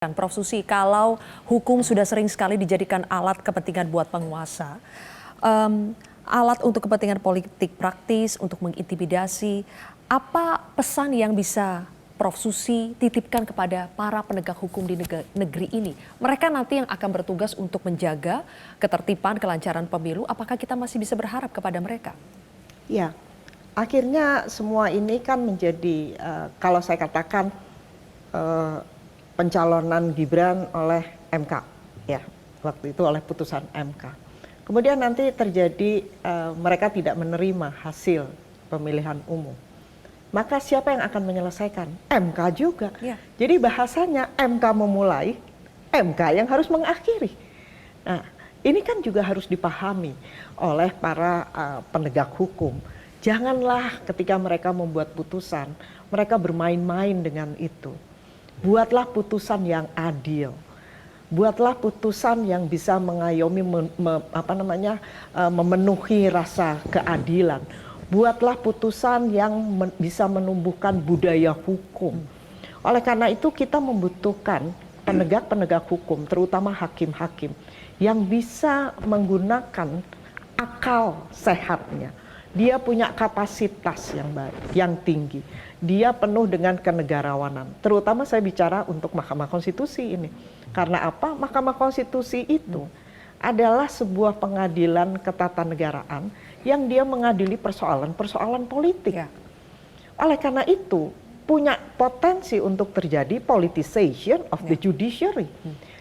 Prof. Susi, kalau hukum sudah sering sekali dijadikan alat kepentingan buat penguasa, alat untuk kepentingan politik praktis, untuk mengintimidasi, apa pesan yang bisa Prof. Susi titipkan kepada para penegak hukum di negeri ini? Mereka nanti yang akan bertugas untuk menjaga ketertiban, kelancaran pemilu, apakah kita masih bisa berharap kepada mereka? Ya, akhirnya semua ini kan menjadi, kalau saya katakan, pencalonan Gibran oleh MK, ya, waktu itu oleh putusan MK. Kemudian nanti terjadi mereka tidak menerima hasil pemilihan umum. Maka siapa yang akan menyelesaikan? MK juga. Ya. Jadi bahasanya MK memulai, MK yang harus mengakhiri. Nah, ini kan juga harus dipahami oleh para penegak hukum. Janganlah ketika mereka membuat putusan, mereka bermain-main dengan itu. Buatlah putusan yang adil, buatlah putusan yang bisa mengayomi, memenuhi rasa keadilan. Buatlah putusan yang bisa menumbuhkan budaya hukum. Oleh karena itu kita membutuhkan penegak-penegak hukum, terutama hakim-hakim, yang bisa menggunakan akal sehatnya. Dia punya kapasitas yang baik, yang tinggi. Dia penuh dengan kenegarawanan. Terutama saya bicara untuk Mahkamah Konstitusi ini. Karena apa? Mahkamah Konstitusi itu adalah sebuah pengadilan ketatanegaraan yang dia mengadili persoalan-persoalan politik. Ya. Oleh karena itu, punya potensi untuk terjadi politicization of the judiciary.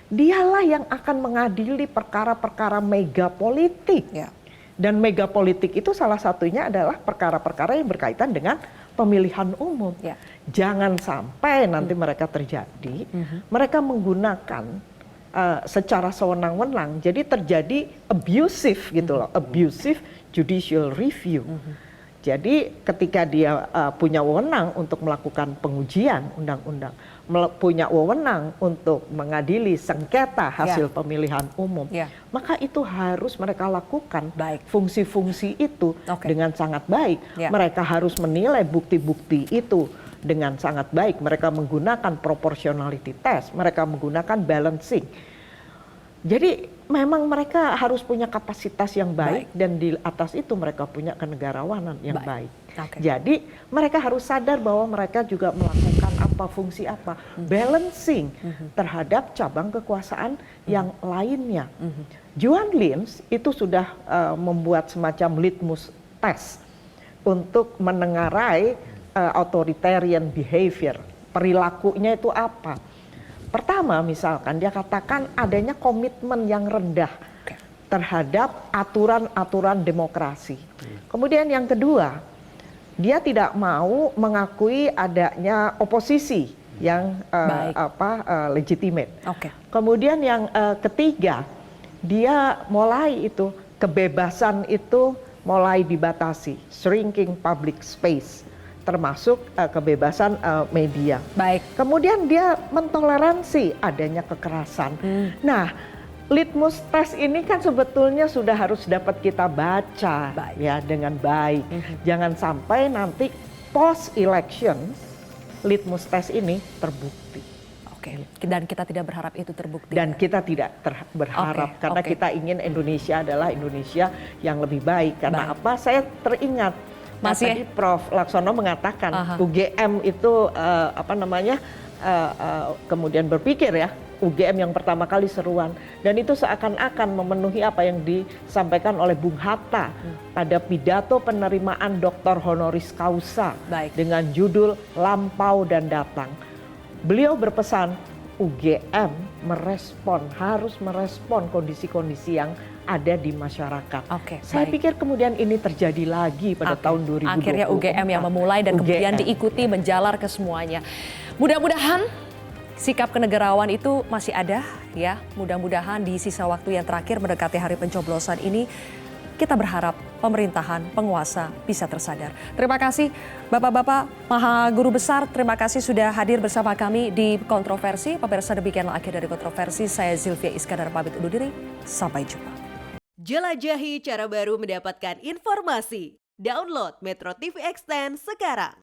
Dialah yang akan mengadili perkara-perkara mega politik. Ya. Dan mega politik itu salah satunya adalah perkara-perkara yang berkaitan dengan pemilihan umum. Ya. Jangan sampai nanti mereka terjadi, mereka menggunakan secara sewenang-wenang, jadi terjadi abusive gitu loh, abusive judicial review. Jadi ketika dia punya wewenang untuk melakukan pengujian undang-undang, punya wewenang untuk mengadili sengketa hasil pemilihan umum, maka itu harus mereka lakukan fungsi-fungsi itu dengan sangat baik. Mereka harus menilai bukti-bukti itu dengan sangat baik. Mereka menggunakan proportionality test, mereka menggunakan balancing. Jadi memang mereka harus punya kapasitas yang baik. Dan di atas itu mereka punya kenegarawanan yang baik. Jadi mereka harus sadar bahwa mereka juga melakukan apa, fungsi apa, balancing terhadap cabang kekuasaan yang lainnya. Juan Lins itu sudah membuat semacam litmus test untuk menengarai authoritarian behavior, perilakunya itu apa. Pertama misalkan dia katakan adanya komitmen yang rendah terhadap aturan-aturan demokrasi. Kemudian yang kedua, dia tidak mau mengakui adanya oposisi yang legitimate. Kemudian yang ketiga, dia mulai itu kebebasan itu mulai dibatasi, shrinking public space, termasuk kebebasan media. Kemudian dia mentoleransi adanya kekerasan. Nah, litmus test ini kan sebetulnya sudah harus dapat kita baca ya dengan baik. Jangan sampai nanti post election litmus test ini terbukti. Dan kita tidak berharap itu terbukti. Dan kita tidak berharap karena kita ingin Indonesia adalah Indonesia yang lebih baik. Karena apa? Saya teringat tadi Prof. Laksono mengatakan UGM itu kemudian berpikir ya, UGM yang pertama kali seruan, dan itu seakan-akan memenuhi apa yang disampaikan oleh Bung Hatta pada pidato penerimaan Dr. Honoris Causa dengan judul Lampau dan Datang. Beliau berpesan UGM harus merespon kondisi-kondisi yang ada di masyarakat. Saya pikir kemudian ini terjadi lagi pada tahun 2024. Akhirnya UGM yang memulai dan kemudian diikuti menjalar ke semuanya. Mudah-mudahan sikap kenegarawan itu masih ada ya. Mudah-mudahan di sisa waktu yang terakhir mendekati hari pencoblosan ini kita berharap pemerintahan, penguasa bisa tersadar. Terima kasih Bapak-Bapak, Maha Guru Besar, terima kasih sudah hadir bersama kami di Kontroversi. Pemirsa, demikianlah akhir dari Kontroversi. Saya Zilvia Iskandar pamit undur diri, sampai jumpa. Jelajahi cara baru mendapatkan informasi. Download Metro TV Extend sekarang.